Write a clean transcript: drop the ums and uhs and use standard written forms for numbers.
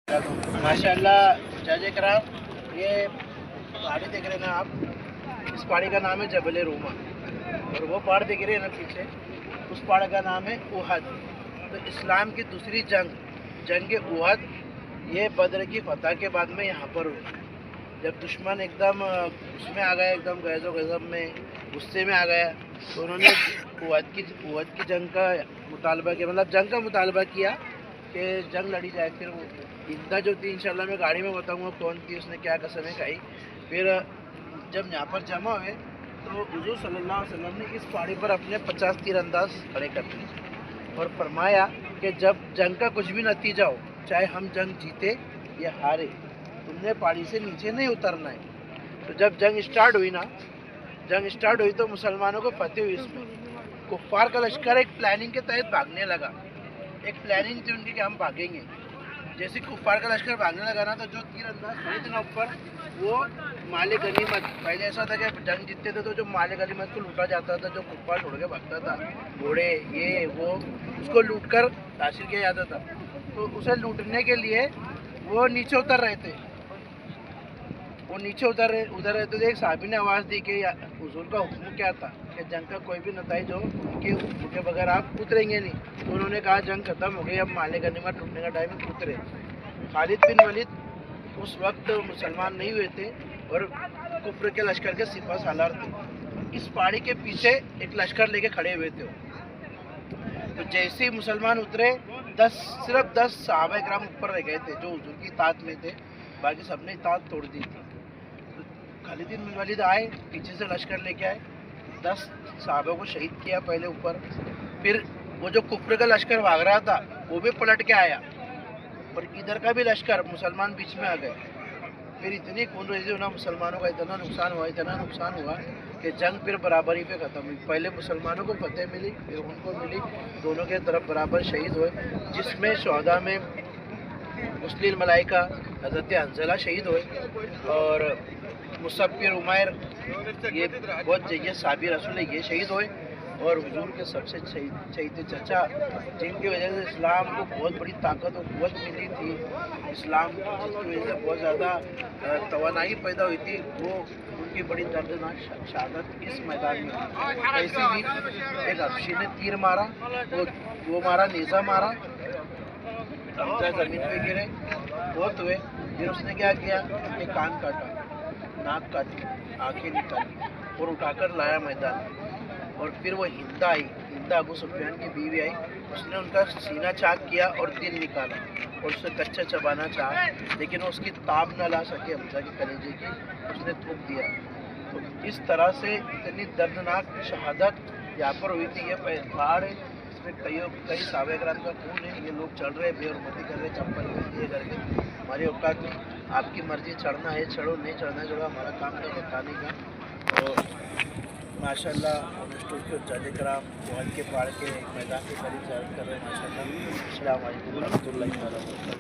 माशाल्लाह जज कराम, ये पहाड़ी देख रहे हैं ना आप, इस पहाड़ी का नाम है जबल रूमा, और वो पहाड़ देख रहे हैं ना पीछे, उस पहाड़ का नाम है उहद। तो इस्लाम की दूसरी जंग उहद, ये बद्र की फतह के बाद में यहाँ पर हुई। जब दुश्मन एकदम उसमें आ गया, एकदम गैज़ो गज़ब में, गुस्से में आ गया, तो उन्होंने उहद की जंग का मुतालबा किया, मतलब जंग का मुतालबा किया कि जंग लड़ी जाए। फिर वो हिंदा जो थी, इंशाल्लाह मैं गाड़ी में बताऊंगा कौन थी, उसने क्या कसमें खाई। फिर जब यहाँ पर जमा हुए तो हुजूर सल्लल्लाहु अलैहि वसल्लम ने इस पहाड़ी पर अपने 50 तीरंदाज खड़े कर दिए और फरमाया कि जब जंग का कुछ भी नतीजा हो, चाहे हम जंग जीते या हारे, तुमने पहाड़ी से नीचे नहीं उतरना है। तो जब जंग स्टार्ट हुई तो मुसलमानों को फतेह हुई। इसमें कुफ्फार का लश्कर एक प्लानिंग के तहत भागने लगा। एक प्लानिंग थी उनकी कि हम भागेंगे। जैसे कुफ्फार का लश्कर भागने लगा ना, तो जो तीरंदाज खड़े थे ना ऊपर, वो माले गनीमत, पहले ऐसा था कि जंग जीतते थे तो जो माले गनीमत को लूटा जाता था, जो कुफ्फार छोड़ के भागता था, घोड़े ये वो, उसको लूट कर हासिल किया जाता था। तो उसे लूटने के लिए वो नीचे उतर रहे थे। उधर रहे थे। एक साहबी ने आवाज़ दी कि हुजूर का हुक्म क्या था कि जंग का कोई भी नतीजा हो कि हुक्म के बगैर आप उतरेंगे नहीं। तो उन्होंने कहा जंग खत्म हो गई, अब माले गनीमत लूटने का टाइम है, उतरे। खालिद बिन वलीद उस वक्त मुसलमान नहीं हुए थे और कुफ्र के लश्कर के सिपह सालार थे। इस पहाड़ी के पीछे एक लश्कर लेके खड़े हुए थे। तो जैसे ही मुसलमान उतरे, सिर्फ 10 सहाबा किराम ऊपर रह गए थे जो हुजूर की इताअत में थे, बाकी सबने इताअत तोड़ दी थी। तो खालिद बिन वलीद आए, पीछे से लश्कर लेके आए, 10 सहाबा को शहीद किया पहले ऊपर। फिर वो जो कुफ्र का लश्कर भाग रहा था वो भी पलट के आया, और इधर का भी लश्कर, मुसलमान बीच में आ गए। फिर इतनी खून रेजी होना, मुसलमानों का इतना नुकसान हुआ कि जंग फिर बराबरी पे ख़त्म हुई। पहले मुसलमानों को फतेह मिली, फिर उनको मिली, दोनों के तरफ बराबर शहीद हुए। जिसमें शहदा में मुस्लिम मलाइका हज़रत हंज़ला शहीद हुए, और मुसअब बिन उमैर, ये बहुत जय्यद साहबी रसूल है, ये शहीद हुए। और हुजूर के सबसे शहीद चचा, जिनकी वजह से इस्लाम को बहुत बड़ी ताकत और क़ुव्वत मिली थी, इस्लाम जिसकी वजह से बहुत ज़्यादा तवानाई पैदा हुई थी, वो उनकी बड़ी दर्दनाक शहादत इस मैदान में। ऐसे ही एक हबशी ने तीर मारा, वो मारा, नेज़ा मारा, हमजा ज़मीन पे गिरे, बहुत हुए। फिर उसने क्या किया कि कान काटा, नाक काटी, आँखें निकाली और उठाकर लाया मैदान में। और फिर वो हिंदा आई, हिंदा अबू सुफियान की बीवी आई, उसने उनका सीना चाक किया और दिल निकाला और उससे कच्चा चबाना चाहा, लेकिन वो उसकी ताब न ला सके हमजा के कलेजे की, उसने थूक दिया। तो इस तरह से इतनी दर्दनाक शहादत यहाँ पर हुई थी। ये पहाड़ है, इसमें कई सहाबा किराम का खून है। ये लोग चढ़ रहे, बेहरमती कर रहे, चप्पल ये करके। हमारी औकात में, आपकी मर्जी, चढ़ना है चढ़ो, नहीं चढ़ना है, हमारा काम था बताने का। और माशाल्लाह स्टूडियो जज कराम उहद के पहाड़ के मैदान के करीब ज़ियारत कर रहे हैं। माशाल्लाह। अस्सलाम वालेकुम व रहमतुल्लाहि व बरकातहू।